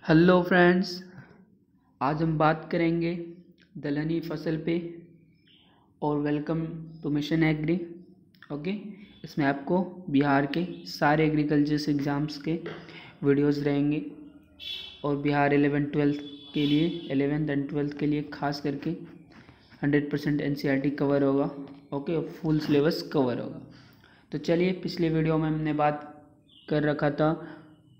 Hello friends, आज हम बात करेंगे दलहनी फसल पे और welcome to mission agri. Okay, इसमें आपको बिहार के सारे एग्रीकल्चर एग्ज़ाम्स के वीडियोस रहेंगे और बिहार 11th-12th के लिए 11th एंड 12th के लिए खास करके 100% NCERT कवर होगा। ओके, और फुल सिलेबस कवर होगा। तो चलिए, पिछले वीडियो में हमने बात कर रखा था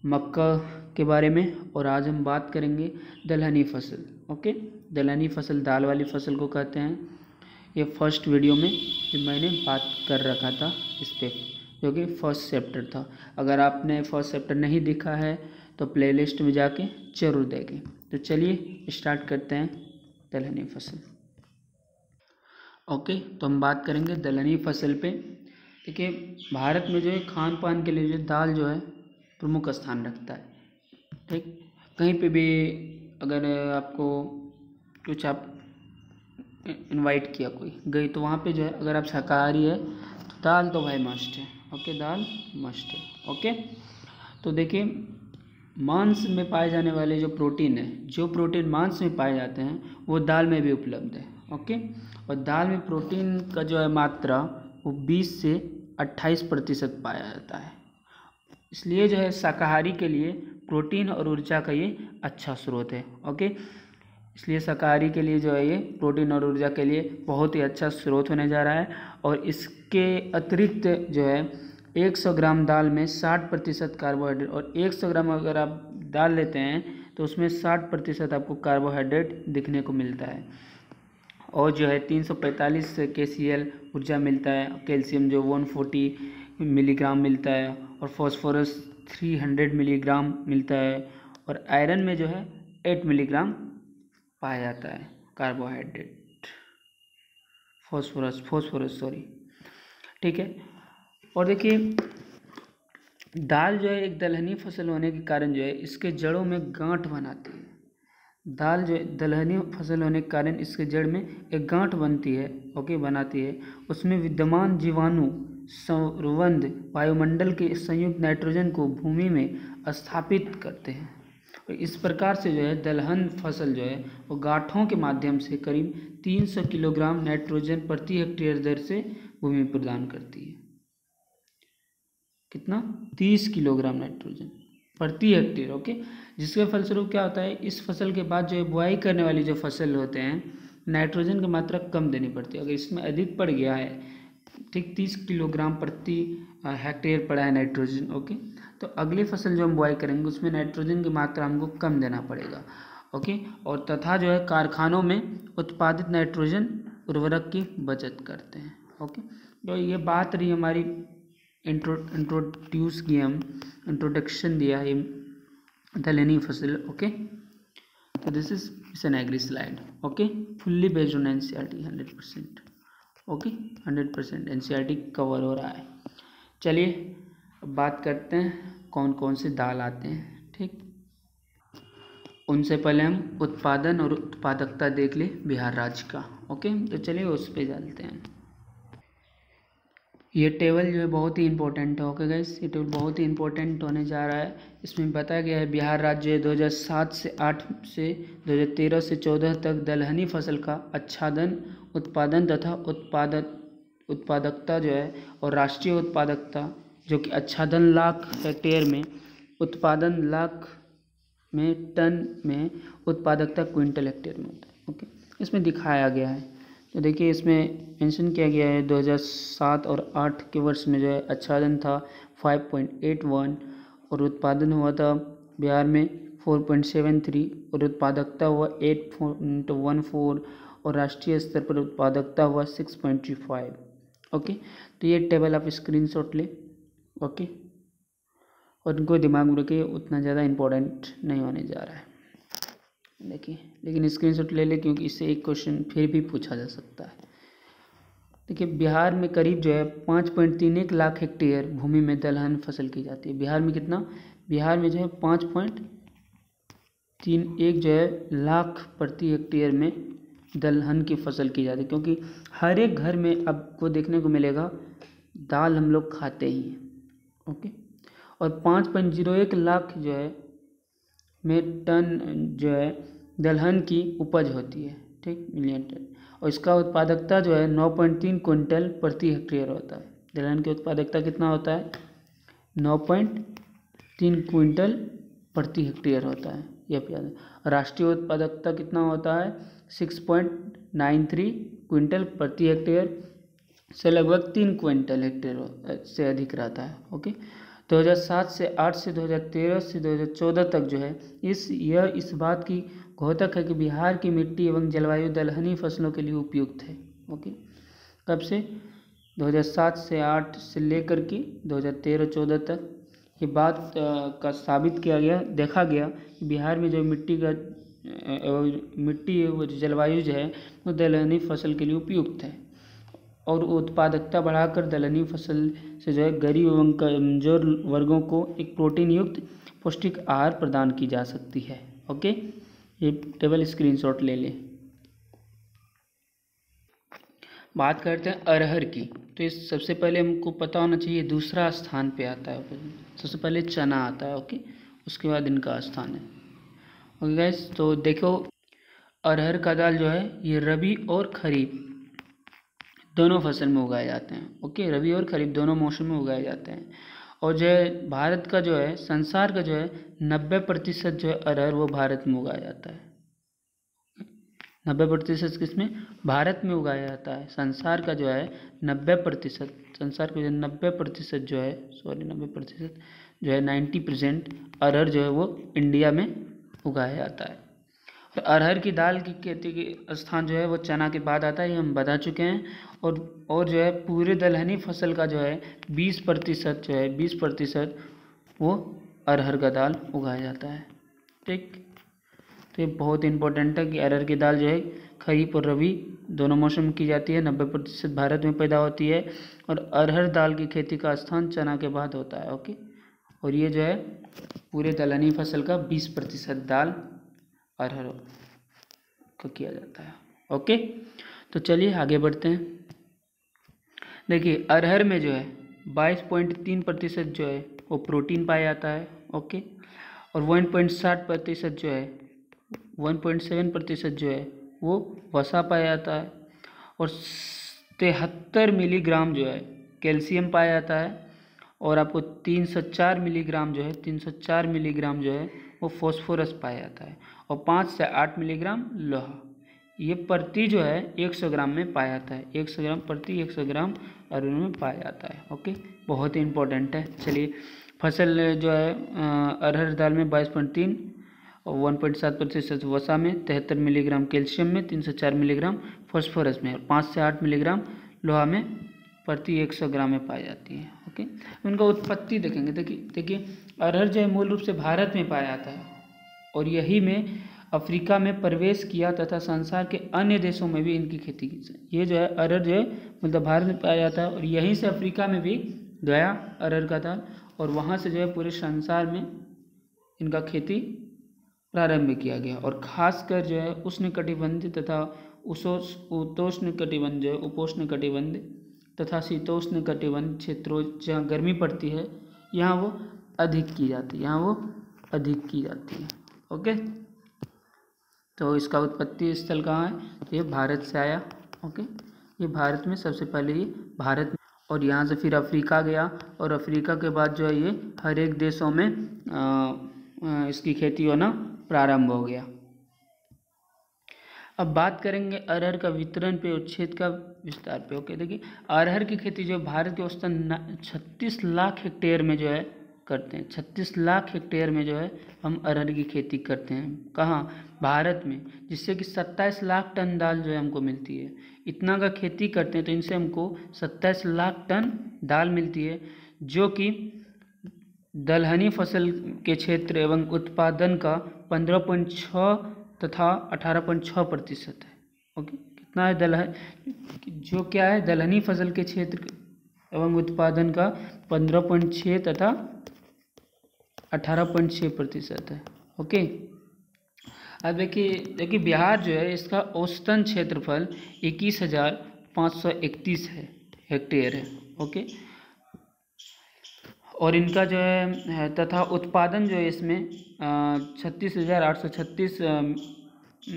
मक्का के बारे में और आज हम बात करेंगे दलहनी फसल। ओके, दलहनी फसल दाल वाली फसल को कहते हैं। ये फर्स्ट वीडियो में जो मैंने बात कर रखा था इस पे, जो कि फर्स्ट चैप्टर था। अगर आपने फर्स्ट चैप्टर नहीं देखा है तो प्लेलिस्ट में जाके ज़रूर देखें। तो चलिए स्टार्ट करते हैं दलहनी फसल। ओके, तो हम बात करेंगे दलहनी फसल पे। देखिए, भारत में जो है खान पान के लिए जो दाल जो है प्रमुख स्थान रखता है। ठीक, कहीं पे भी अगर आपको कुछ आप इनवाइट किया कोई गई तो वहाँ पे जो है अगर आप शाकाहारी है तो दाल तो भाई मस्ट है। ओके, दाल मस्ट है। ओके, तो देखिए, मांस में पाए जाने वाले जो प्रोटीन है, जो प्रोटीन मांस में पाए जाते हैं वो दाल में भी उपलब्ध है। ओके, और दाल में प्रोटीन का जो है मात्रा वो 20 से 28% पाया जाता है। इसलिए जो है शाकाहारी के लिए प्रोटीन और ऊर्जा का ये अच्छा स्रोत है। ओके, इसलिए शाकाहारी के लिए जो है ये प्रोटीन और ऊर्जा के लिए बहुत ही अच्छा स्रोत होने जा रहा है। और इसके अतिरिक्त जो है 100 ग्राम दाल में 60% कार्बोहाइड्रेट, और 100 ग्राम अगर आप दाल लेते हैं तो उसमें 60% आपको कार्बोहाइड्रेट दिखने को मिलता है। और जो है 345 KCl ऊर्जा मिलता है, कैल्शियम जो 140 मिलीग्राम मिलता है, और फॉस्फोरस 300 मिलीग्राम मिलता है, और आयरन में जो है 8 मिलीग्राम पाया जाता है। कार्बोहाइड्रेट फॉस्फोरस सॉरी, ठीक है। और देखिए, दाल जो है एक दलहनी फसल होने के कारण जो है इसके जड़ों में गांठ बनाती है। दाल जो दलहनी फसल होने के कारण इसके जड़ में एक गांठ बनती है। ओके, बनाती है। उसमें विद्यमान जीवाणु संवर्ध वायुमंडल के संयुक्त नाइट्रोजन को भूमि में स्थापित करते हैं। और इस प्रकार से जो है दलहन फसल जो है वो गांठों के माध्यम से करीब 300 किलोग्राम नाइट्रोजन प्रति हेक्टेयर दर से भूमि में प्रदान करती है। कितना? 30 किलोग्राम नाइट्रोजन प्रति हेक्टेयर। ओके, जिसके फलस्वरूप क्या होता है, इस फसल के बाद जो है बुआई करने वाली जो फसल होते हैं नाइट्रोजन की मात्रा कम देनी पड़ती है। अगर इसमें अधिक पड़ गया है, ठीक 30 किलोग्राम प्रति हेक्टेयर पड़ा है नाइट्रोजन, ओके, तो अगली फसल जो हम बुआई करेंगे उसमें नाइट्रोजन की मात्रा हमको कम देना पड़ेगा। ओके, और तथा जो है कारखानों में उत्पादित नाइट्रोजन उर्वरक की बचत करते हैं। ओके, तो ये बात रही हमारी इंट्रोड्यूस की, हम इंट्रोडक्शन दिया है दलहनी फसल। ओके, तो this is mission agri slide. Okay, fully based on NCERT 100%। Okay, 100% NCERT cover हो रहा है। चलिए अब बात करते हैं कौन कौन से दाल आते हैं। ठीक, उनसे पहले हम उत्पादन और उत्पादकता देख ले बिहार राज्य का। ओके, तो चलिए उस पर चलते हैं। ये टेबल जो है बहुत ही इंपॉर्टेंट है। ओके गाइस, ये टेबल बहुत ही इंपॉर्टेंट होने जा रहा है। इसमें बताया गया है बिहार राज्य 2007 से 8 से 2013 से 14 तक दलहनी फसल का आच्छादन, उत्पादन तथा उत्पादकता जो है, और राष्ट्रीय उत्पादकता जो कि आच्छादन लाख हेक्टेयर में, उत्पादन लाख में, टन में, उत्पादकता क्विंटल हेक्टेयर में होता है। ओके, इसमें दिखाया गया है। तो देखिए, इसमें मेंशन किया गया है 2007 और 8 के वर्ष में जो है आच्छादन था 5.81, और उत्पादन हुआ था बिहार में 4.73, और उत्पादकता हुआ 8.14, और राष्ट्रीय स्तर पर उत्पादकता हुआ 6.35। ओके, तो ये टेबल आप स्क्रीनशॉट ले। ओके, और इनको दिमाग में रखिए, उतना ज़्यादा इम्पोर्टेंट नहीं होने जा रहा है। देखिए, लेकिन स्क्रीनशॉट ले ले क्योंकि इससे एक क्वेश्चन फिर भी पूछा जा सकता है। देखिए, बिहार में करीब जो है 5.31 लाख हेक्टेयर भूमि में दलहन फसल की जाती है। बिहार में कितना? बिहार में जो है 5.31 जो है लाख प्रति हेक्टेयर में दलहन की फसल की जाती है, क्योंकि हर एक घर में आपको देखने को मिलेगा दाल हम लोग खाते ही हैं। ओके, और 5.01 लाख जो है में टन जो है दलहन की उपज होती है, ठीक, मिलियन टन। और इसका उत्पादकता जो है 9.3 क्विंटल प्रति हेक्टेयर होता है। दलहन की उत्पादकता कितना होता है? 9.3 क्विंटल प्रति हेक्टेयर होता है, यह याद है। राष्ट्रीय उत्पादकता कितना होता है? 6.93 क्विंटल प्रति हेक्टेयर से लगभग 3 क्विंटल हेक्टेयर से अधिक रहता है। ओके, 2007 से 8 से 2013 से 2014 तक जो है इस बात की घोतक है कि बिहार की मिट्टी एवं जलवायु दलहनी फसलों के लिए उपयुक्त है। ओके, कब से? 2007 से 8 से लेकर के 2013-14 तक ये बात का साबित किया गया, देखा गया कि बिहार में जो मिट्टी वो जलवायु जो है वो दलहनी फसल के लिए उपयुक्त है और उत्पादकता बढ़ाकर दलहनी फसल से जो है गरीब एवं कमजोर वर्गों को एक प्रोटीन युक्त पौष्टिक आहार प्रदान की जा सकती है। ओके, ये टेबल स्क्रीनशॉट ले लें। बात करते हैं अरहर की, तो इस सबसे पहले हमको पता होना चाहिए दूसरा स्थान पे आता है। सबसे पहले चना आता है, ओके, उसके बाद इनका स्थान है। ओके गाइस, तो देखो अरहर का दाल जो है ये रबी और खरीफ दोनों फसल में उगाए जाते हैं। ओके, रबी और खरीफ दोनों मौसम में उगाए जाते हैं। और जो है भारत का जो है, संसार का जो है 90% जो है अरहर वो भारत में उगाया जाता है। 90% किसमें? भारत में उगाया जाता है। संसार का जो है 90%, संसार का जो 90% जो है, सॉरी 90% जो है 90% अरहर जो है वो इंडिया में उगाया जाता है। और अरहर की दाल की खेती के स्थान जो है वो चना के बाद आता है, ये हम बता चुके हैं। और जो है पूरे दलहनी फसल का जो है 20% जो है 20% वो अरहर का दाल उगाया जाता है, ठीक। तो ये बहुत इंपॉर्टेंट है कि अरहर की दाल जो है खरीफ और रबी दोनों मौसम में की जाती है। 90% भारत में पैदा होती है और अरहर दाल की खेती का स्थान चना के बाद होता है। ओके, और ये जो है पूरे दलहनी फसल का 20% दाल अरहर को किया जाता है। ओके, तो चलिए आगे बढ़ते हैं। देखिए अरहर में जो है 22.3% जो है वो प्रोटीन पाया जाता है। ओके, और 1.60% जो है 1.7% जो है वो वसा पाया जाता है और 73 मिलीग्राम जो है कैल्शियम पाया जाता है और आपको 304 मिलीग्राम जो है 304 मिलीग्राम जो है वो फॉस्फोरस पाया जाता है और 5 से 8 मिलीग्राम लोहा, ये प्रति जो है 100 ग्राम में पाया जाता है। 100 ग्राम प्रति 100 ग्राम अरहर में पाया जाता है। ओके, बहुत ही इंपॉर्टेंट है। चलिए फसल जो है अरहर दाल में 22.3 और 1.7% वसा में, 73 मिलीग्राम कैल्शियम में, 304 मिलीग्राम फॉस्फोरस में और 5 से 8 मिलीग्राम लोहा में प्रति 100 ग्राम में पाई जाती है। ओके, उनका उत्पत्ति देखेंगे। देखिए अरहर जो है मूल रूप से भारत में पाया जाता है और यही में अफ्रीका में प्रवेश किया तथा संसार के अन्य देशों में भी इनकी खेती की। ये जो है अरहर जो है मतलब भारत में पाया जाता है और यहीं से अफ्रीका में भी गया अरहर का दाल और वहाँ से जो है पूरे संसार में इनका खेती प्रारंभ किया गया। और खासकर जो है उष्णकटिबंधीय तथा उपोष्ण कटिबंध जो है उपोष्ण कटिबंध तथा शीतोष्ण कटिबंध क्षेत्रों जहाँ गर्मी पड़ती है यहाँ वो अधिक की जाती है, यहाँ वो अधिक की जाती है। ओके, तो इसका उत्पत्ति स्थल कहाँ है? तो ये भारत से आया। ओके, ये भारत में सबसे पहले ये भारत में और यहाँ से फिर अफ्रीका गया और अफ्रीका के बाद जो है ये हर एक देशों में इसकी खेती होना प्रारंभ हो गया। अब बात करेंगे अरहर का वितरण पे और क्षेत्र का विस्तार पे। ओके, देखिए अरहर की खेती जो भारत के औसतन 36 लाख हेक्टेयर में जो है करते हैं। 36 लाख हेक्टेयर में जो है हम अरहर की खेती करते हैं। कहाँ? भारत में, जिससे कि 27 लाख टन दाल जो है हमको मिलती है। इतना का खेती करते हैं तो इनसे हमको 27 लाख टन दाल मिलती है, जो कि दलहनी फसल के क्षेत्र एवं उत्पादन का 15.6 तथा 18.6% है। ओके, कितना है दलहन, जो क्या है दलहनी फसल के क्षेत्र एवं उत्पादन का 15.6 तथा 18.6% है। ओके, अब देखिए बिहार जो है इसका औसतन क्षेत्रफल 21,531 है हेक्टेयर है। ओके, और इनका जो है तथा उत्पादन जो है इसमें 36,836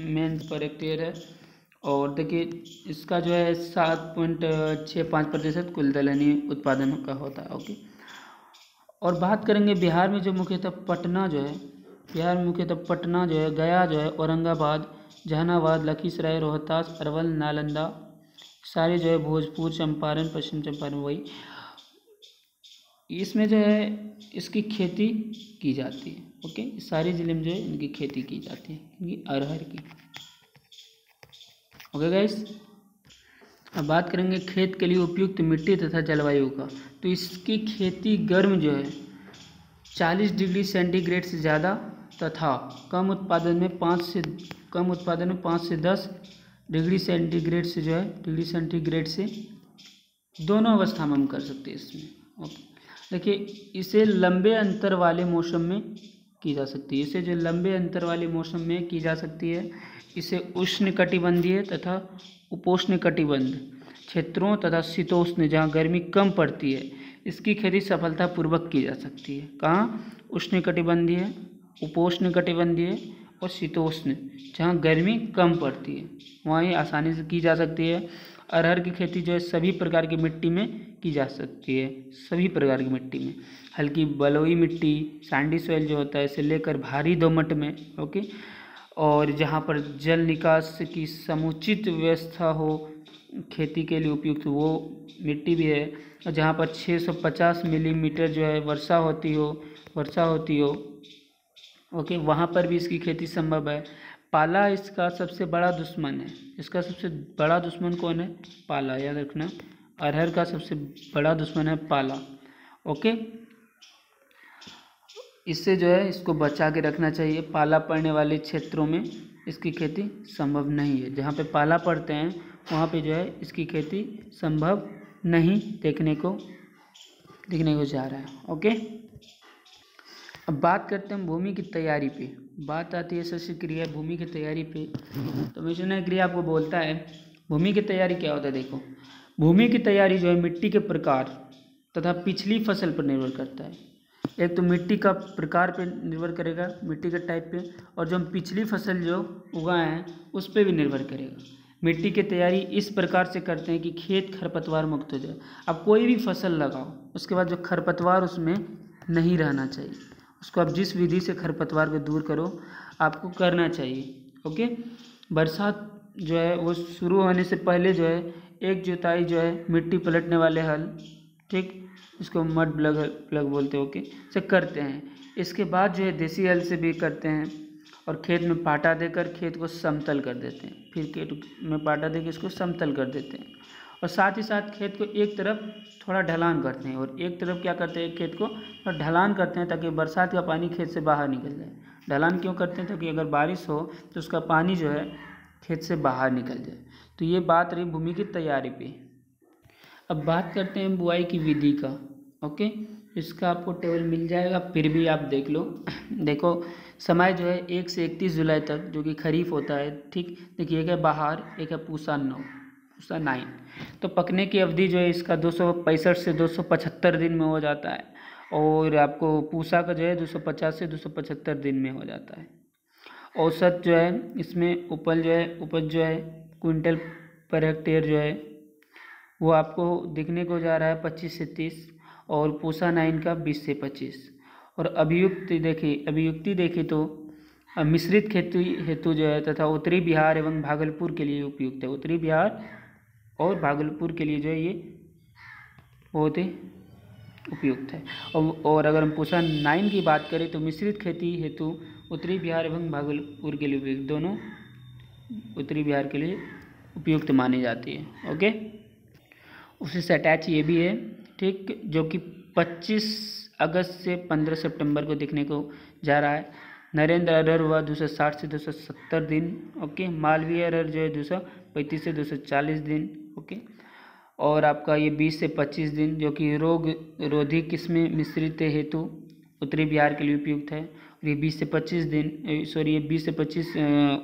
मेन पर हेक्टेयर है। और देखिए इसका जो है 7.65% कुल दलहनी उत्पादन का होता है। ओके, और बात करेंगे बिहार में जो मुख्यतः पटना जो है, बिहार में मुख्यतः पटना जो है, गया जो है, औरंगाबाद, जहानाबाद, लखीसराय, रोहतास, अरवल, नालंदा, सारे जो है भोजपुर, चंपारण, पश्चिम चंपारण, वही इसमें जो है इसकी खेती की जाती है। ओके, सारे ज़िले में जो है इनकी खेती की जाती है, इनकी अरहर की। ओके गाइस, अब बात करेंगे खेत के लिए उपयुक्त मिट्टी तथा जलवायु का। तो इसकी खेती गर्म जो है 40 डिग्री सेंटीग्रेड से ज़्यादा तथा कम उत्पादन में 5 से 10 डिग्री सेंटीग्रेड से जो है दोनों अवस्था में हम कर सकते हैं इसमें। ओके, देखिए इसे लंबे अंतर वाले मौसम में की जा सकती है। इसे जो लंबे अंतर वाले मौसम में की जा सकती है, इसे उष्णकटिबंधीय तथा उपोष्णकटिबंध क्षेत्रों तथा शीतोष्ण जहाँ गर्मी कम पड़ती है इसकी खेती सफलतापूर्वक की जा सकती है। कहाँ? उष्णकटिबंधीय, उपोष्णकटिबंधीय और शीतोष्ण जहाँ गर्मी कम पड़ती है वहीं आसानी से की जा सकती है। अरहर की खेती जो है सभी प्रकार की मिट्टी में की जा सकती है, सभी प्रकार की मिट्टी में, हल्की बलुई मिट्टी, सैंडी सॉइल जो होता है इसे लेकर भारी दोमट में। ओके, और जहाँ पर जल निकास की समुचित व्यवस्था हो खेती के लिए उपयुक्त वो मिट्टी भी है। और जहाँ पर 650 मिलीमीटर जो है वर्षा होती हो ओके, वहाँ पर भी इसकी खेती संभव है। पाला इसका सबसे बड़ा दुश्मन है। इसका सबसे बड़ा दुश्मन कौन है? पाला, याद रखना। अरहर का सबसे बड़ा दुश्मन है पाला। ओके, इससे जो है इसको बचा के रखना चाहिए। पाला पड़ने वाले क्षेत्रों में इसकी खेती संभव नहीं है। जहाँ पे पाला पड़ते हैं वहाँ पे जो है इसकी खेती संभव नहीं देखने को जा रहा है। ओके, अब बात करते हैं भूमि की तैयारी पे। बात आती है शस्य क्रिया भूमि की तैयारी पे। तो मिशनरी क्रिया आपको बोलता है भूमि की तैयारी क्या होता है। देखो, भूमि की तैयारी जो है मिट्टी के प्रकार तथा पिछली फसल पर निर्भर करता है। एक तो मिट्टी का प्रकार पे निर्भर करेगा, मिट्टी के टाइप पे, और जो हम पिछली फसल जो उगाए हैं उस पर भी निर्भर करेगा। मिट्टी की तैयारी इस प्रकार से करते हैं कि खेत खरपतवार मुक्त हो जाए। अब कोई भी फसल लगाओ उसके बाद जो खरपतवार उसमें नहीं रहना चाहिए, उसको आप जिस विधि से खरपतवार को दूर करो आपको करना चाहिए। ओके, बरसात जो है वो शुरू होने से पहले जो है एक जुताई जो है मिट्टी पलटने वाले हल, ठीक, इसको मड प्लग बोलते हैं, ओके, से करते हैं। इसके बाद जो है देसी हल से भी करते हैं और खेत में पाटा देकर खेत को समतल कर देते हैं। फिर खेत में पाटा देकर इसको समतल कर देते हैं और साथ ही साथ खेत को एक तरफ थोड़ा ढलान करते हैं और एक तरफ क्या करते हैं, खेत को ढलान करते हैं ताकि बरसात का पानी खेत से बाहर निकल जाए। ढलान क्यों करते हैं? ताकि अगर बारिश हो तो उसका पानी जो है खेत से बाहर निकल जाए। तो ये बात रही भूमि की तैयारी पे। अब बात करते हैं बुआई की विधि का। ओके, इसका आपको टेबल मिल जाएगा, फिर भी आप देख लो। देखो, समय जो है 1 से 31 जुलाई तक जो कि खरीफ होता है, ठीक। देखिए, एक है बहार, एक है पूसा 9। तो पकने की अवधि जो है इसका 265 से 275 दिन में हो जाता है और आपको पूसा का जो है 250 से 275 दिन में हो जाता है। औसत जो है इसमें उपज जो है क्विंटल पर हेक्टेयर जो है वो आपको दिखने को जा रहा है 25 से 30 और पूसा 9 का 20 से 25। और अभियुक्ति देखिए तो मिश्रित खेती हेतु जो है तथा उत्तरी बिहार एवं भागलपुर के लिए उपयुक्त है। उत्तरी बिहार और भागलपुर के लिए जो है ये बहुत ही उपयुक्त है। और अगर हम पूसा 9 की बात करें तो मिश्रित खेती हेतु उत्तरी बिहार एवं भागलपुर के लिए उपयुक्त, दोनों उत्तरी बिहार के लिए उपयुक्त मानी जाती है। ओके, उसी से अटैच ये भी है, ठीक, जो कि 25 अगस्त से 15 सितंबर को दिखने को जा रहा है। नरेंद्र अरहर हुआ 260 से 270 दिन। ओके, मालवीय अरहर जो है 235 से 240 दिन। ओके, और आपका ये 20 से 25 दिन जो कि रोग रोधी किस्में मिश्रित हेतु उत्तरी बिहार के लिए उपयुक्त है। और ये 20 से 25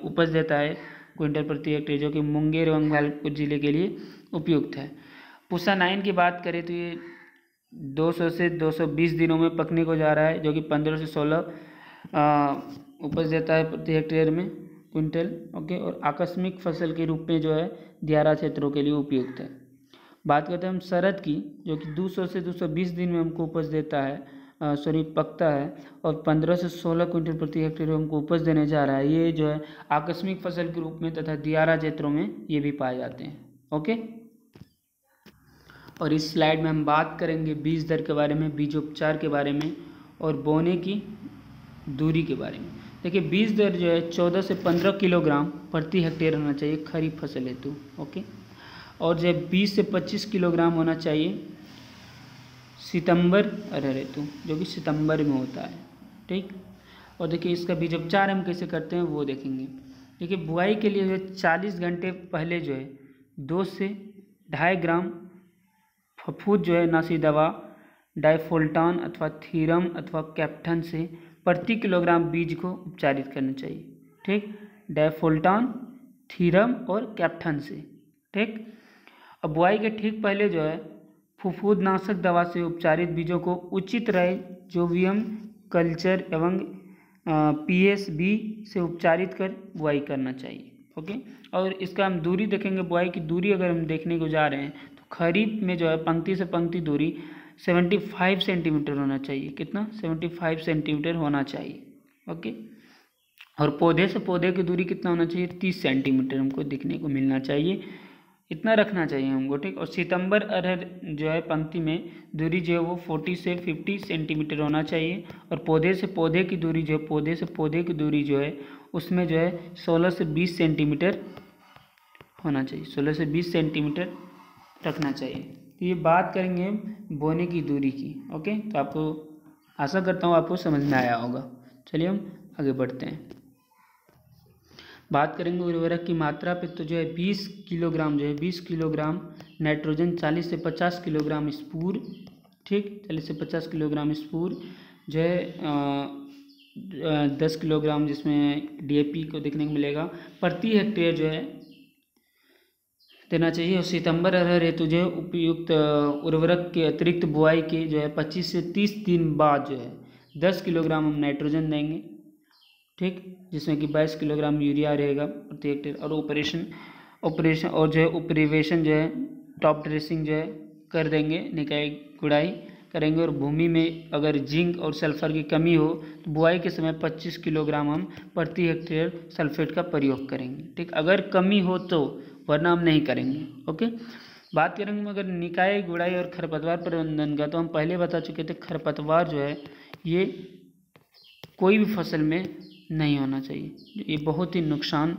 उपज देता है क्विंटल प्रति हेक्टेयर, जो कि मुंगेर एवं भागलपुर जिले के लिए उपयुक्त है। पूसा 9 की बात करें तो ये 200 से 220 दिनों में पकने को जा रहा है, जो कि 15 से 16 उपज देता है प्रति हेक्टेयर में क्विंटल। ओके, और आकस्मिक फसल के रूप में जो है दियारा क्षेत्रों के लिए उपयुक्त है। बात करते हैं हम शरद की, जो कि 200 से 220 दिन में हमको उपज देता है, पकता है, और 15 से 16 क्विंटल प्रति हेक्टेयर हमको उपज देने जा रहा है। ये जो है आकस्मिक फसल के रूप में तथा दियारा क्षेत्रों में ये भी पाए जाते हैं। ओके, और इस स्लाइड में हम बात करेंगे बीज दर के बारे में, बीजोपचार के बारे में और बोने की दूरी के बारे में। देखिए, बीज दर जो है 14 से 15 किलोग्राम प्रति हेक्टेयर होना चाहिए खरीफ फसल हेतु। ओके, और जो है 20 से 25 किलोग्राम होना चाहिए सितंबर अरहर हेतु, जो कि सितंबर में होता है। ठीक, और देखिए इसका बीजोपचार हम कैसे करते हैं वो देखेंगे। देखिए, बुआई के लिए जो 40 घंटे पहले जो है 2 से 2.5 ग्राम फफूंद जो है नाशी दवा डाइफोल्टान अथवा थीरम अथवा कैप्टन से प्रति किलोग्राम बीज को उपचारित करना चाहिए। ठीक, डाइफोल्टान, थीरम और कैप्टन से। ठीक, अब बुआई के ठीक पहले जो है फफूंदनाशक दवा से उपचारित बीजों को उचित राइजोबियम कल्चर एवं PSB से उपचारित कर बुआई करना चाहिए। ओके, और इसका हम दूरी देखेंगे। बुआई की दूरी अगर हम देखने को जा रहे हैं तो खरीफ में जो है पंक्ति से पंक्ति दूरी 75 सेंटीमीटर होना चाहिए। कितना? 75 सेंटीमीटर होना चाहिए। ओके, और पौधे से पौधे की दूरी कितना होना चाहिए? 30 सेंटीमीटर हमको दिखने को मिलना चाहिए, इतना रखना चाहिए हमको। ठीक, और सितंबर अरहर जो है पंक्ति में दूरी जो है वो 40 से 50 सेंटीमीटर होना चाहिए, और पौधे से पौधे की दूरी जो है पौधे से पौधे की दूरी जो है उसमें जो है 16 से 20 सेंटीमीटर होना चाहिए, 16 से 20 सेंटीमीटर रखना चाहिए। तो ये बात करेंगे बोने की दूरी की। ओके, तो आपको आशा करता हूँ आपको समझ में आया होगा। चलिए हम आगे बढ़ते हैं। बात करेंगे उर्वरक की मात्रा पे, तो जो है 20 किलोग्राम जो है 20 किलोग्राम नाइट्रोजन, 40 से 50 किलोग्राम स्पूर। ठीक, 40 से 50 किलोग्राम स्पूर जो है 10 किलोग्राम जिसमें DAP को देखने को मिलेगा प्रति हेक्टेयर जो है देना चाहिए। और सितंबर अरहर हेतु जो है उपयुक्त उर्वरक के अतिरिक्त बुआई के जो है 25 से 30 दिन बाद जो है 10 किलोग्राम हम नाइट्रोजन देंगे। ठीक, जिसमें कि 22 किलोग्राम यूरिया रहेगा प्रति हेक्टेयर। और ऑपरेशन और जो है उपरिवेशन जो है टॉप ड्रेसिंग जो है कर देंगे, निकाई गुड़ाई करेंगे। और भूमि में अगर जिंक और सल्फर की कमी हो तो बुआई के समय 25 किलोग्राम हम प्रति हेक्टेयर सल्फेट का प्रयोग करेंगे। ठीक, अगर कमी हो तो, वरना हम नहीं करेंगे। ओके, बात करेंगे मगर निकाय गुड़ाई और खरपतवार प्रबंधन का, तो हम पहले बता चुके थे खरपतवार जो है ये कोई भी फसल में नहीं होना चाहिए, ये बहुत ही नुकसान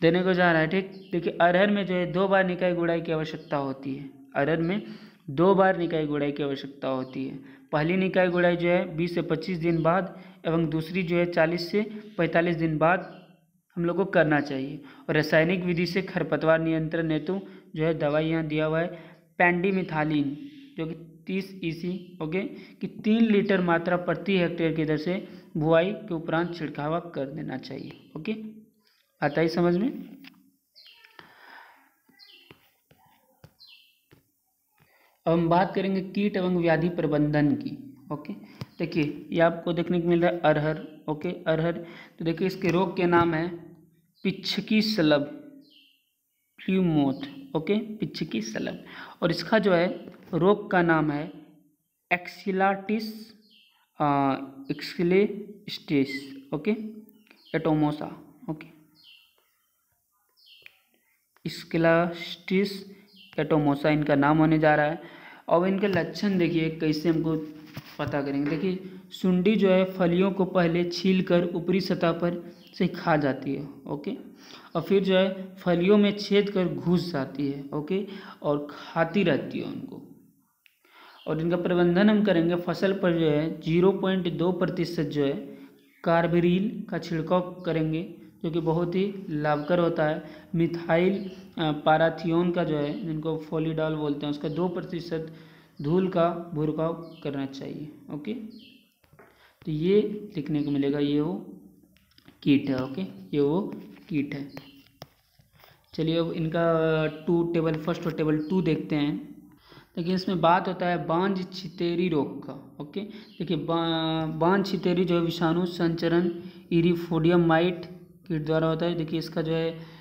देने को जा रहा है। ठीक, देखिए अरहर में जो है 2 बार निकाई गुड़ाई की आवश्यकता होती है। अरहर में 2 बार निकाई गुड़ाई की आवश्यकता होती है। पहली निकाई गुड़ाई जो है 20 से 25 दिन बाद एवं दूसरी जो है 40 से 45 दिन बाद हम लोग को करना चाहिए। और रासायनिक विधि से खरपतवार नियंत्रण हेतु जो है दवाई यहाँ दिया हुआ है पेंडिमिथालिन, जो कि 30 EC ओके कि 3 लीटर मात्रा प्रति हेक्टेयर की दर से बुआई के उपरांत छिड़काव कर देना चाहिए। ओके, आता ही समझ में। अब हम बात करेंगे कीट एवं व्याधि प्रबंधन की। ओके, देखिए ये आपको देखने को मिल रहा है अरहर। ओके, अरहर, तो देखिए इसके रोग के नाम है पिच्छकी शलभ, प्ल्यूमोथ। ओके, पिच्छकी शलभ, और इसका जो है रोग का नाम है एक्सिलाटिस एक्सिलेस्टिस। ओके, एटोमोसा। ओके, एक्सिलास्टिस एटोमोसा इनका नाम होने जा रहा है। और इनके लक्षण देखिए कैसे हमको पता करेंगे। देखिए सुंडी जो है फलियों को पहले छीलकर ऊपरी सतह पर से खा जाती है। ओके, और फिर जो है फलियों में छेद कर घुस जाती है। ओके, और खाती रहती है उनको। और इनका प्रबंधन हम करेंगे फसल पर जो है 0.2% जो है कार्बेरिल का छिड़काव करेंगे, जो कि बहुत ही लाभकर होता है। मिथाइल पाराथियोन का जो है जिनको फोलिडॉल बोलते हैं उसका 2% धूल का भुरकाव करना चाहिए। ओके, तो ये लिखने को मिलेगा, ये वो कीट है। ओके, ये वो कीट है। चलिए अब इनका 2 टेबल 1 और टेबल 2 देखते हैं। लेकिन इसमें बात होता है बांझ छितेरी रोग का। ओके, देखिए बांझ छितेरी जो है विषाणु संचरण इरिफोडियम माइट कीट द्वारा होता है। देखिए इसका जो है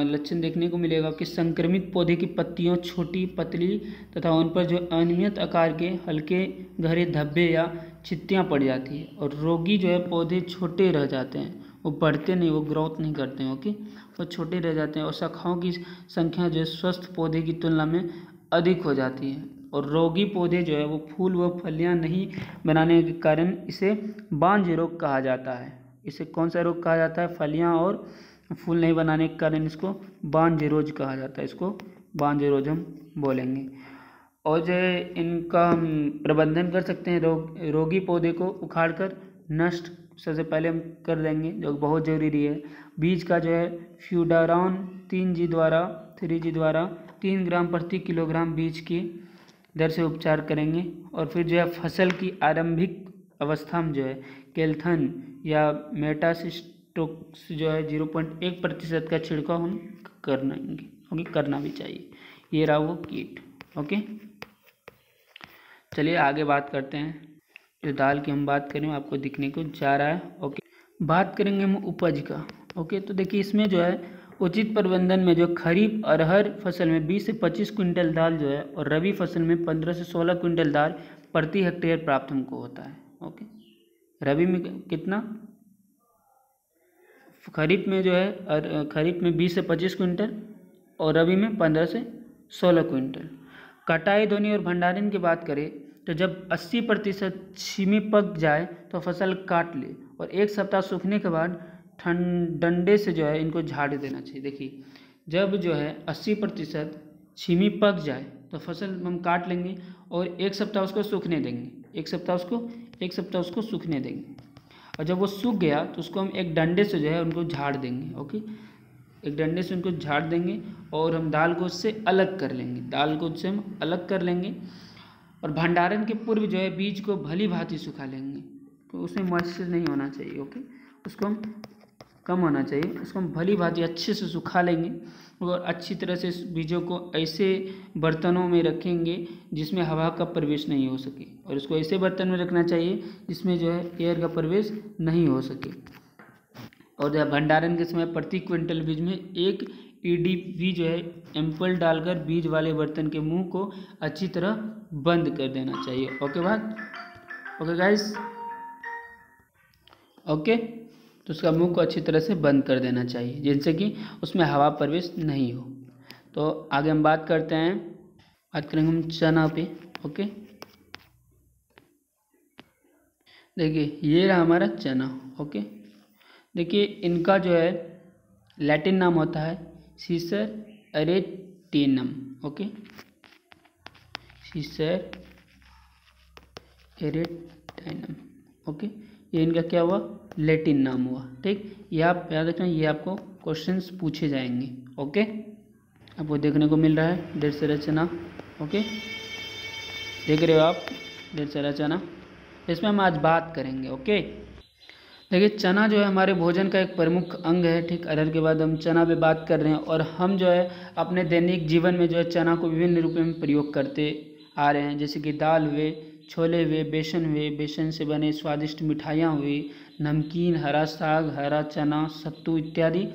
लक्षण देखने को मिलेगा कि संक्रमित पौधे की पत्तियों छोटी पतली तथा उन पर जो अनियमित आकार के हल्के गहरे धब्बे या चित्तियाँ पड़ जाती है और रोगी जो है पौधे छोटे रह जाते हैं, वो बढ़ते नहीं, वो ग्रोथ नहीं करते हैं। ओके, वो छोटे रह जाते हैं और शाखाओं की संख्या जो है स्वस्थ पौधे की तुलना में अधिक हो जाती है और रोगी पौधे जो है वो फूल व फलियां नहीं बनाने के कारण इसे बांझ रोग कहा जाता है। इसे कौन सा रोग कहा जाता है? फलियां और फूल नहीं बनाने के कारण इसको बांझ रोग कहा जाता है। इसको बांझ रोग हम बोलेंगे। और जो है इनका हम प्रबंधन कर सकते हैं। रोगी पौधे को उखाड़कर नष्ट सबसे पहले हम कर देंगे, जो बहुत ज़रूरी है। बीज का जो है फ्यूडारॉन 3G द्वारा 3 ग्राम प्रति किलोग्राम बीज की दर से उपचार करेंगे। और फिर जो है फसल की आरंभिक अवस्था में जो है केल्थन या मेटासिस्टोक्स जो है 0.1% का छिड़काव हम करना भी चाहिए। ये रहा वो कीट। ओके, चलिए आगे बात करते हैं। जो दाल की हम बात करें आपको दिखने को जा रहा है। ओके, बात करेंगे हम उपज का। ओके, तो देखिए इसमें जो है उचित प्रबंधन में जो खरीफ अरहर फसल में 20 से 25 क्विंटल दाल जो है और रबी फसल में 15 से 16 क्विंटल दाल प्रति हेक्टेयर प्राप्त हमको होता है। ओके, रबी में कितना? खरीफ में जो है खरीफ में 20 से 25 क्विंटल और रबी में 15 से 16 क्विंटल। कटाई, धोनी और भंडारण की बात करें तो जब 80% छीमी पक जाए तो फसल काट ले और 1 सप्ताह सूखने के बाद डंडे से जो है इनको झाड़ देना चाहिए। देखिए जब जो है 80% छीमी पक जाए तो फसल हम काट लेंगे और 1 सप्ताह उसको सूखने देंगे। एक सप्ताह उसको सूखने देंगे और जब वो सूख गया तो उसको हम एक डंडे से जो है उनको झाड़ देंगे। ओके, एक डंडे से उनको झाड़ देंगे और हम दाल को उससे अलग कर लेंगे। और भंडारण के पूर्व जो है बीज को भली भांति सुखा लेंगे, तो उसमें मॉइस्चर नहीं होना चाहिए। ओके, उसको हम कम होना चाहिए, उसको हम भली भांति अच्छे से सुखा लेंगे और अच्छी तरह से इस बीजों को ऐसे बर्तनों में रखेंगे जिसमें हवा का प्रवेश नहीं हो सके और इसको ऐसे बर्तन में रखना चाहिए जिसमें जो है एयर का प्रवेश नहीं हो सके। और जब भंडारण के समय प्रति क्विंटल बीज में 1 EDP जो है एम्पल डालकर बीज वाले बर्तन के मुंह को अच्छी तरह बंद कर देना चाहिए। ओके गाइस, ओके, तो उसका मुंह को अच्छी तरह से बंद कर देना चाहिए जिससे कि उसमें हवा प्रवेश नहीं हो। तो आगे हम बात करेंगे हम चना पे। ओके, देखिए ये रहा हमारा चना। ओके, देखिए इनका जो है लैटिन नाम होता है सीसर एरेटिनम। ओके, सीसर एरेटिनम। ओके, ये इनका क्या हुआ? लैटिन नाम हुआ। ठीक, ये आप याद रखना, ये आपको क्वेश्चंस पूछे जाएंगे। ओके, आपको देखने को मिल रहा है ढेर सारा चना। ओके, देख रहे हो आप ढेर सारा चना, इसमें हम आज बात करेंगे। ओके, देखिए चना जो है हमारे भोजन का एक प्रमुख अंग है। ठीक, अरहर के बाद हम चना पे बात कर रहे हैं और हम जो है अपने दैनिक जीवन में जो है चना को विभिन्न रूपों में प्रयोग करते आ रहे हैं, जैसे कि दाल हुए, छोले हुए, बेसन से बने स्वादिष्ट मिठाइयाँ हुई, नमकीन, हरा साग, हरा चना, सत्तू इत्यादि।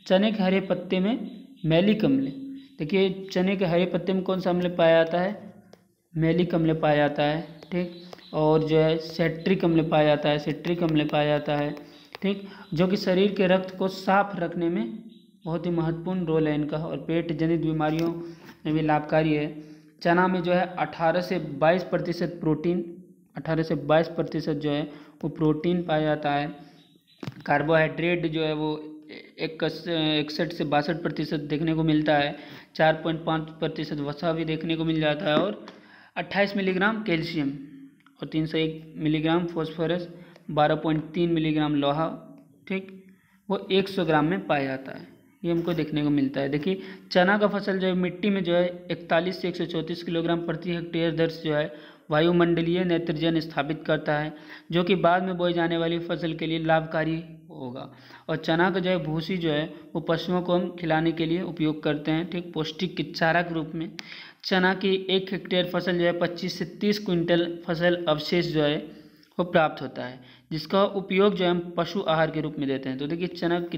चने के हरे पत्ते में मैलिक अम्ल, देखिए चने के हरे पत्ते में कौन सा अम्ल पाया जाता है? मैलिक अम्ल पाया जाता है। ठीक, और जो है सिट्रिक अम्ल पाया जाता है। ठीक, जो कि शरीर के रक्त को साफ रखने में बहुत ही महत्वपूर्ण रोल है इनका और पेट जनित बीमारियों में भी लाभकारी है। चना में जो है 18 से 22% प्रोटीन, 18 से 22% जो है वो प्रोटीन पाया जाता है। कार्बोहाइड्रेट जो है वो 61 से 62% देखने को मिलता है। 4.5% वसा भी देखने को मिल जाता है और 28 मिलीग्राम कैल्शियम और 301 मिलीग्राम फॉस्फोरस, 12.3 मिलीग्राम लोहा, ठीक, वो 100 ग्राम में पाया जाता है। ये हमको देखने को मिलता है। देखिए चना का फसल जो है मिट्टी में जो है 41 से 134 किलोग्राम प्रति हेक्टेयर दर से जो है वायुमंडलीय नाइट्रोजन स्थापित करता है, जो कि बाद में बोई जाने वाली फसल के लिए लाभकारी होगा। और चना का जो है भूसी जो है वो पशुओं को हम खिलाने के लिए उपयोग करते हैं, ठीक, पौष्टिक चारा के रूप में। चना की 1 हेक्टेयर फसल जो है 25 से 30 क्विंटल फसल अवशेष जो है वो प्राप्त होता है, जिसका उपयोग जो है हम पशु आहार के रूप में देते हैं। तो देखिए चना की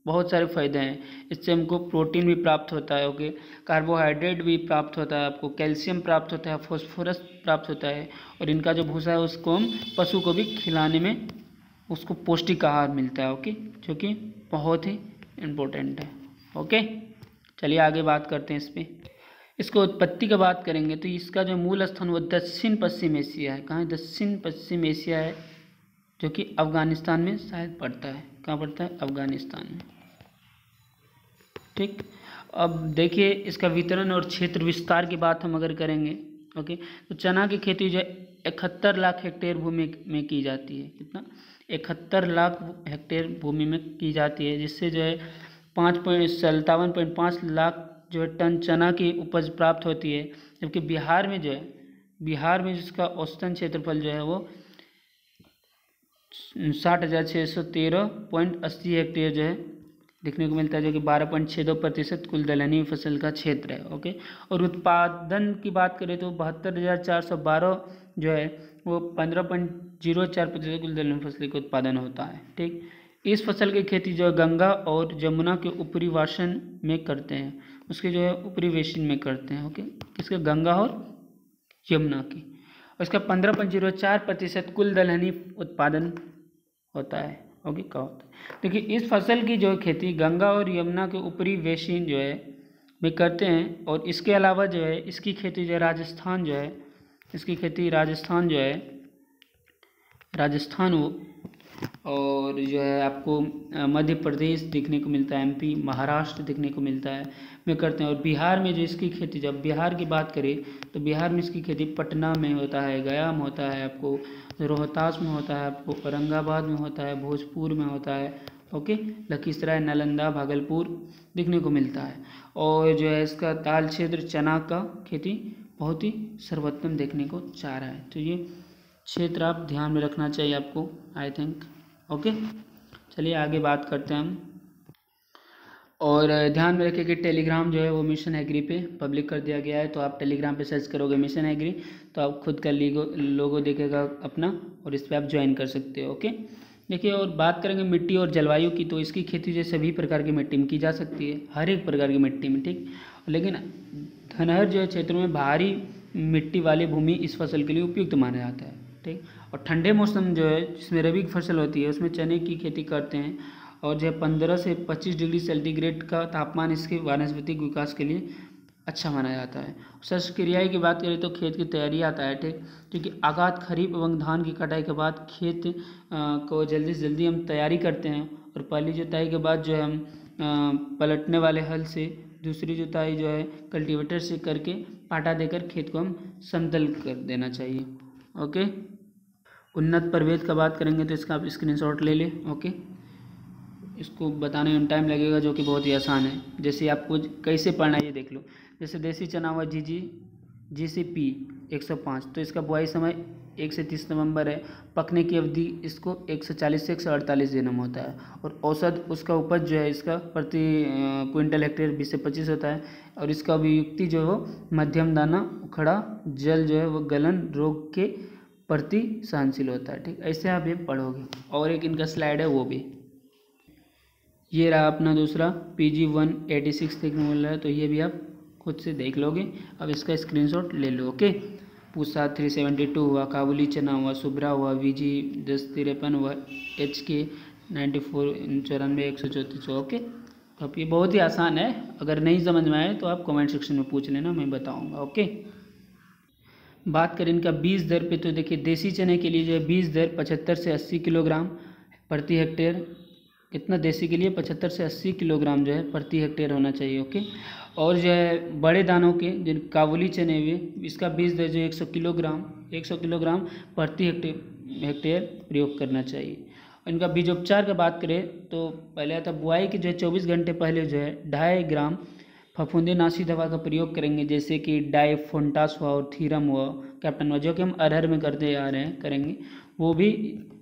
बहुत सारे फायदे हैं, इससे हमको प्रोटीन भी प्राप्त होता है, ओके, कार्बोहाइड्रेट भी प्राप्त होता है, आपको कैल्शियम प्राप्त होता है, फॉस्फोरस प्राप्त होता है, और इनका जो भूसा है उसको हम पशु को भी खिलाने में उसको पौष्टिक आहार मिलता है, ओके, जो कि बहुत ही इम्पोर्टेंट है। ओके, चलिए आगे बात करते हैं इस पर। इसको उत्पत्ति की बात करेंगे तो इसका जो मूल स्थान वो दक्षिण पश्चिम एशिया है। कहाँ है? दक्षिण पश्चिम एशिया है, जो कि अफगानिस्तान में शायद पड़ता है। कहाँ पड़ता है? अफगानिस्तान में, ठीक। अब देखिए इसका वितरण और क्षेत्र विस्तार की बात हम अगर करेंगे, ओके, तो चना की खेती जो 71 लाख हेक्टेयर भूमि में की जाती है। कितना? 71 लाख हेक्टेयर भूमि में की जाती है, जिससे जो है 57.5 लाख जो है टन चना की उपज प्राप्त होती है। जबकि बिहार में जिसका औसतन क्षेत्रफल जो है वो 60,613.80 हेक्टेयर जो है देखने को मिलता है, जो कि 12.62% कुल दलहनी फसल का क्षेत्र है। ओके, और उत्पादन की बात करें तो 72,412 जो है वो 15.04% कुल दलहनी फसल का उत्पादन होता है, ठीक। इस फसल की खेती जो है गंगा और जमुना के ऊपरी वासन में करते हैं, उसके जो है ऊपरी बेसिन में करते हैं, ओके, किसके? गंगा और यमुना की। उसका 15.04% कुल दलहनी उत्पादन होता है, ओके, का होता है। देखिए इस फसल की जो खेती गंगा और यमुना के ऊपरी बेसिन जो है में करते हैं, और इसके अलावा जो है इसकी खेती जो है राजस्थान जो है इसकी खेती राजस्थान जो है राजस्थान हो, और जो है आपको मध्य प्रदेश देखने को मिलता है, MP, महाराष्ट्र देखने को मिलता है में करते हैं। और बिहार में जो इसकी खेती, जब बिहार की बात करें तो बिहार में इसकी खेती पटना में होता है, गया में होता है, आपको रोहतास में होता है, आपको औरंगाबाद में होता है, भोजपुर में होता है, ओके, लखीसराय, नालंदा, भागलपुर देखने को मिलता है। और जो है इसका ताल क्षेत्र चना का खेती बहुत ही सर्वोत्तम देखने को चाह रहा है। तो ये क्षेत्र आप ध्यान में रखना चाहिए आपको, आई थिंक। ओके, चलिए आगे बात करते हैं हम। और ध्यान में रखिए कि टेलीग्राम जो है वो मिशन एग्री पे पब्लिक कर दिया गया है, तो आप टेलीग्राम पे सर्च करोगे मिशन एग्री तो आप खुद का लोगो देखेगा अपना, और इस पर आप ज्वाइन कर सकते हो। ओके, देखिए और बात करेंगे मिट्टी और जलवायु की, तो इसकी खेती जो सभी प्रकार की मिट्टी में की जा सकती है, हर एक प्रकार की मिट्टी में, ठीक। लेकिन धनहर जो है क्षेत्रों में भारी मिट्टी वाली भूमि इस फसल के लिए उपयुक्त माना जाता है, ठीक। और ठंडे मौसम जो है जिसमें रबी की फसल होती है उसमें चने की खेती करते हैं, और जो है 15 से 25 डिग्री सेंटीग्रेड का तापमान इसके वानस्पतिक विकास के लिए अच्छा माना जाता है। शस्य क्रियाएँ की बात करें तो खेत की तैयारी आता है, ठीक, क्योंकि आगात खरीफ एवं धान की कटाई के बाद खेत को जल्दी से जल्दी हम तैयारी करते हैं, और पहली जुताई के बाद जो है हम पलटने वाले हल से दूसरी जुताई जो है कल्टीवेटर से करके पाटा देकर खेत को हम समतल कर देना चाहिए। ओके, उन्नत प्रभेद का बात करेंगे तो इसका आप स्क्रीनशॉट ले लें। ओके, इसको बताने में टाइम लगेगा जो कि बहुत ही आसान है। जैसे आपको कैसे पढ़ना है ये देख लो। जैसे देसी चना हुआ GCP 105, तो इसका बुआई समय 1 से 30 नवंबर है। पकने की अवधि इसको 140 से 148 दिन होता है, और औसत उसका उपज जो है इसका प्रति क्विंटल हेक्टेयर 20 से 25 होता है। और इसका अभियुक्ति जो है वो मध्यम दाना उखड़ा जल जो है वो गलन रोग के प्रति सहनशील होता है, ठीक। ऐसे आप ये पढ़ोगे। और एक इनका स्लाइड है वो भी, ये रहा अपना दूसरा PG 186 देखने मिल रहा है, तो ये भी आप खुद से देख लोगे। अब इसका स्क्रीनशॉट ले लो। ओके, पूसा 372 हुआ, काबुली चना हुआ, सुब्रा हुआ, VG 1053 हुआ, HK 94 94 134। ओके, तो अब ये बहुत ही आसान है, अगर नहीं समझ में आए तो आप कमेंट सेक्शन में पूछ लेना, मैं बताऊँगा। ओके, बात करें इनका बीज दर पे, तो देखिए देसी चने के लिए जो है बीज दर 75 से 80 किलोग्राम प्रति हेक्टेयर, कितना देसी के लिए 75 से 80 किलोग्राम जो है प्रति हेक्टेयर होना चाहिए। ओके, और जो है बड़े दानों के जिन काबुली चने हुए इसका बीज दर जो 100 किलोग्राम प्रति हेक्टेयर प्रयोग करना चाहिए। इनका बीजोपचार का बात करें तो पहले आता बुआई के जो है 24 घंटे पहले जो है 2.5 ग्राम फफूंदीनाशी दवा का प्रयोग करेंगे, जैसे कि डाइफोन्टास हुआ और थीरम हुआ, कैप्टन हुआ, जो कि हम अरहर में करते आ रहे हैं करेंगे, वो भी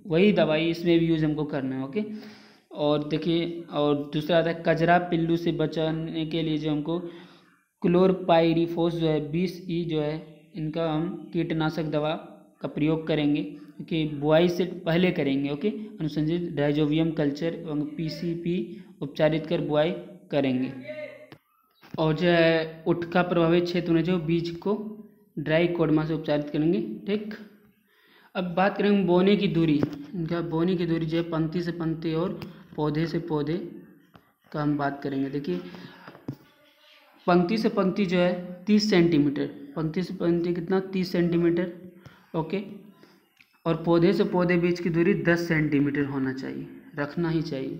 वही दवाई इसमें भी यूज़ हमको करना है। ओके, और देखिए, और दूसरा आता है कजरा पिल्लू से बचाने के लिए जो हमको क्लोरपाइरीफोस जो है 20 जो है, इनका हम कीटनाशक दवा का प्रयोग करेंगे, क्योंकि बुआई से पहले करेंगे। ओके, अनुसंधानित डायजोवियम कल्चर एवं पीसीपी उपचारित कर बुआई करेंगे। और जो है उटका प्रभावित क्षेत्र में जो बीज को ड्राई कोडमा से उपचारित करेंगे। ठीक, अब बात करेंगे बोने की दूरी। इनका बोने की दूरी जो है पंक्ति से पंक्ति और पौधे से पौधे का हम बात करेंगे। देखिए, पंक्ति से पंक्ति जो है 30 सेंटीमीटर, पंक्ति से पंक्ति कितना 30 सेंटीमीटर। ओके, और पौधे से पौधे बीच की दूरी 10 सेंटीमीटर होना चाहिए, रखना ही चाहिए।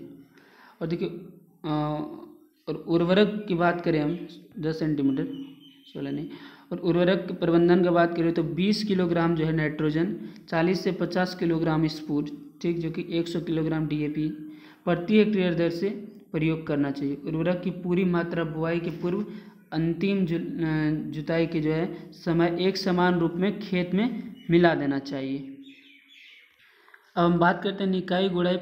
और देखिए और उर्वरक की बात करें हम 10 सेंटीमीटर 16 नहीं। और उर्वरक के प्रबंधन की बात करें तो 20 किलोग्राम जो है नाइट्रोजन, 40 से 50 किलोग्राम स्फूर, ठीक, जो कि 100 किलोग्राम डीएपी प्रति हेक्टेयर दर से प्रयोग करना चाहिए। उर्वरक की पूरी मात्रा बुआई के पूर्व अंतिम जुताई के जो है समय एक समान रूप में खेत में मिला देना चाहिए। अब हम बात करते हैं निकाई गुड़ाई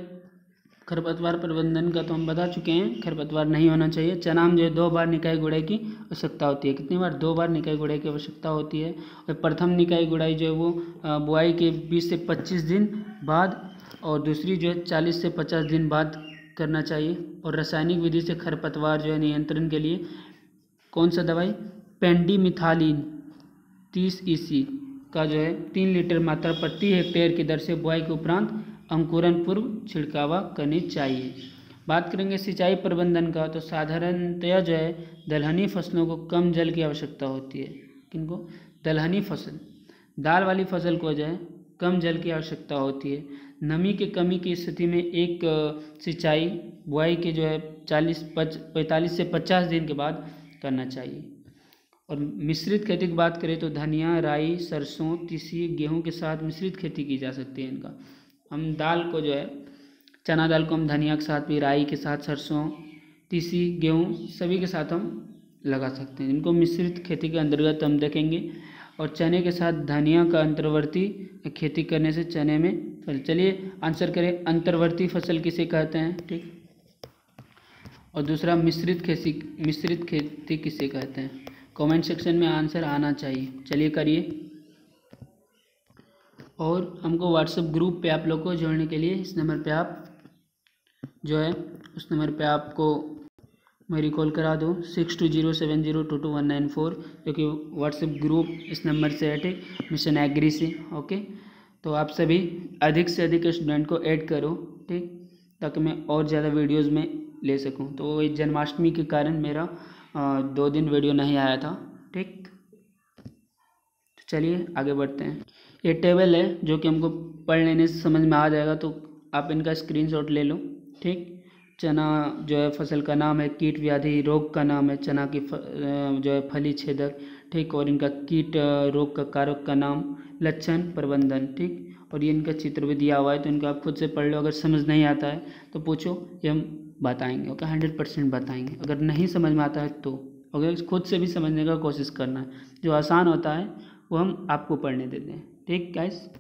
खरपतवार प्रबंधन का। तो हम बता चुके हैं खरपतवार नहीं होना चाहिए। चना में जो है 2 बार निकाई गुड़ाई की आवश्यकता होती है। कितनी बार? 2 बार निकाई गुड़ाई की आवश्यकता होती है। और प्रथम निकाई गुड़ाई जो है वो बुआई के 20 से 25 दिन बाद, और दूसरी जो है 40 से 50 दिन बाद करना चाहिए। और रासायनिक विधि से खरपतवार जो है नियंत्रण के लिए कौन सा दवाई? पेंडिमिथालिन 30 EC का जो है 3 लीटर मात्रा प्रति हेक्टेयर की दर से बुआई के उपरांत अंकुरण पूर्व छिड़कावा करनी चाहिए। बात करेंगे सिंचाई प्रबंधन का। तो साधारणतया जो है दलहनी फसलों को कम जल की आवश्यकता होती है। किनको? दलहनी फसल, दाल वाली फसल को जो है कम जल की आवश्यकता होती है। नमी की कमी की स्थिति में एक सिंचाई बुआई के जो है 45 से 50 दिन के बाद करना चाहिए। और मिश्रित खेती की बात करें तो धनिया, राई, सरसों, तीसी, गेहूं के साथ मिश्रित खेती की जा सकती है इनका। हम दाल को जो है चना दाल को हम धनिया के साथ भी, राई के साथ, सरसों, तीसी, गेहूं सभी के साथ हम लगा सकते हैं। इनको मिश्रित खेती के अंतर्गत हम देखेंगे। और चने के साथ धनिया का अंतर्वर्ती खेती करने से चने में फल। चलिए आंसर करें, अंतर्वर्ती फसल किसे कहते हैं? ठीक, और दूसरा मिश्रित खेती किसे कहते हैं? कमेंट सेक्शन में आंसर आना चाहिए। चलिए करिए। और हमको व्हाट्सएप ग्रुप पे आप लोग को जोड़ने के लिए इस नंबर पे आप जो है उस नंबर पे आपको मैं रिकॉल करा दूँ 6207022194, जो कि व्हाट्सएप ग्रुप इस नंबर से है। ठीक, मिशन एग्री से। ओके, तो आप सभी अधिक से अधिक स्टूडेंट को ऐड करो। ठीक, ताकि मैं और ज़्यादा वीडियोज़ में ले सकूं। तो इस जन्माष्टमी के कारण मेरा 2 दिन वीडियो नहीं आया था। ठीक, तो चलिए आगे बढ़ते हैं। ये टेबल है जो कि हमको पढ़ लेने से समझ में आ जाएगा, तो आप इनका स्क्रीनशॉट ले लो। ठीक, चना जो है फसल का नाम है, कीट व्याधि रोग का नाम है चना की जो है फली छेदक। ठीक, और इनका कीट रोग का कारक का नाम, लक्षण, प्रबंधन। ठीक, और ये इनका चित्र भी दिया हुआ है, तो इनका आप खुद से पढ़ लो। अगर समझ नहीं आता है तो पूछो, ये हम बताएंगे। ओके, 100% बताएंगे। अगर नहीं समझ में आता है तो ओके, खुद से भी समझने का कोशिश करना है। जो आसान होता है वो हम आपको पढ़ने देते हैं। ठीक गाइस,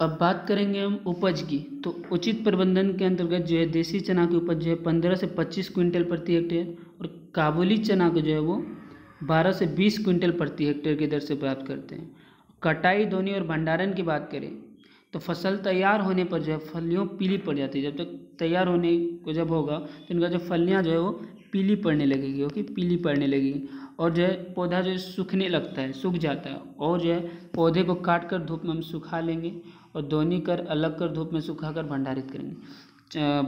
अब बात करेंगे हम उपज की। तो उचित प्रबंधन के अंतर्गत जो है देसी चना की उपज जो है 15 से 25 क्विंटल प्रति हेक्टेयर, और काबुली चना को जो है वो 12 से 20 क्विंटल प्रति हेक्टेयर की दर से प्राप्त करते हैं। कटाई, धोनी और भंडारण की बात करें तो फसल तैयार होने पर जो है फलियों पीली पड़ जाती है। जब तक तैयार होने को जब होगा तो इनका जो फलियाँ जो है वो पीली पड़ने लगेगी। ओके, पीली पड़ने लगेगी। और जो है पौधा जो है सूखने लगता है, सूख जाता है। और जो है पौधे को काट कर धूप में हम सुखा लेंगे, और दोनी कर अलग कर धूप में सुखा कर भंडारित करेंगे।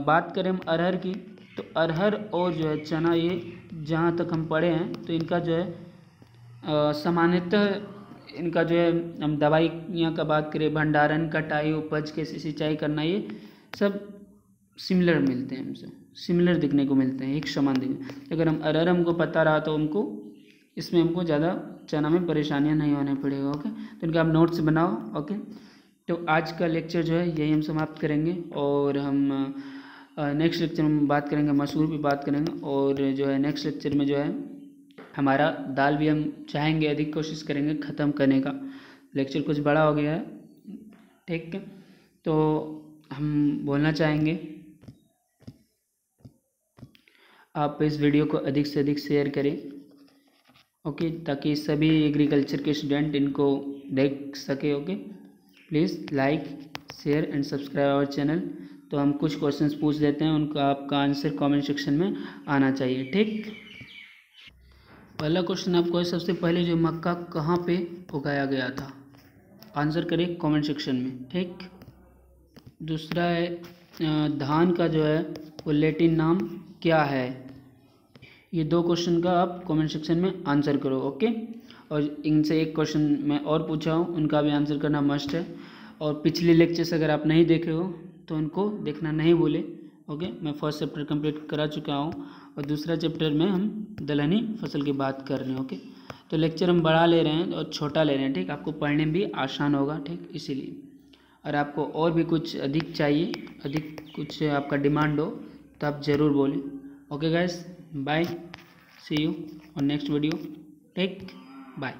बात करें हम अरहर की, तो अरहर और जो है चना, ये जहाँ तक हम पढ़े हैं तो इनका जो है सामान्यतः इनका जो है हम दवाइयाँ का बात करें, भंडारण, कटाई, उपज कैसे सिंचाई करना, ये सब सिमिलर मिलते हैं, हमसे सिमिलर दिखने को मिलते हैं, एक समान दिखने। अगर हम अरहर हमको पता रहा तो हमको इसमें हमको ज़्यादा चना में परेशानियाँ नहीं होने पड़ेगा। ओके, तो इनका आप नोट्स बनाओ। ओके, तो आज का लेक्चर जो है यही हम समाप्त करेंगे, और हम नेक्स्ट लेक्चर में बात करेंगे, मसूर भी बात करेंगे। और जो है नेक्स्ट लेक्चर में जो है हमारा दाल भी हम चाहेंगे, अधिक कोशिश करेंगे ख़त्म करने का। लेक्चर कुछ बड़ा हो गया है। ठीक है, तो हम बोलना चाहेंगे आप इस वीडियो को अधिक से अधिक शेयर करें, ओके, ताकि सभी एग्रीकल्चर के स्टूडेंट इनको देख सके। Okay, please like share and subscribe our channel. तो हम कुछ क्वेश्चंस पूछ लेते हैं, उनका आपका आंसर कमेंट सेक्शन में आना चाहिए। ठीक, पहला क्वेश्चन आपको है, सबसे पहले जो मक्का कहाँ पे उगाया गया था? आंसर करें कमेंट सेक्शन में। ठीक, दूसरा है धान का जो है वो लैटिन नाम क्या है? ये दो क्वेश्चन का आप कमेंट सेक्शन में आंसर करो। ओके, और इनसे एक क्वेश्चन मैं और पूछा हूँ, उनका भी आंसर करना मस्ट है। और पिछले लेक्चर्स अगर आप नहीं देखे हो तो उनको देखना नहीं भूले। ओके, मैं फर्स्ट चैप्टर कंप्लीट करा चुका हूँ और दूसरा चैप्टर में हम दलहनी फसल की बात कर रहे हैं। ओके, तो लेक्चर हम बढ़ा ले रहे हैं और छोटा ले रहे हैं। ठीक, आपको पढ़ने में भी आसान होगा। ठीक, इसीलिए और आपको और भी कुछ अधिक चाहिए, अधिक कुछ आपका डिमांड हो तो आप ज़रूर बोलें। Okay guys, bye, see you on next video. Take bye.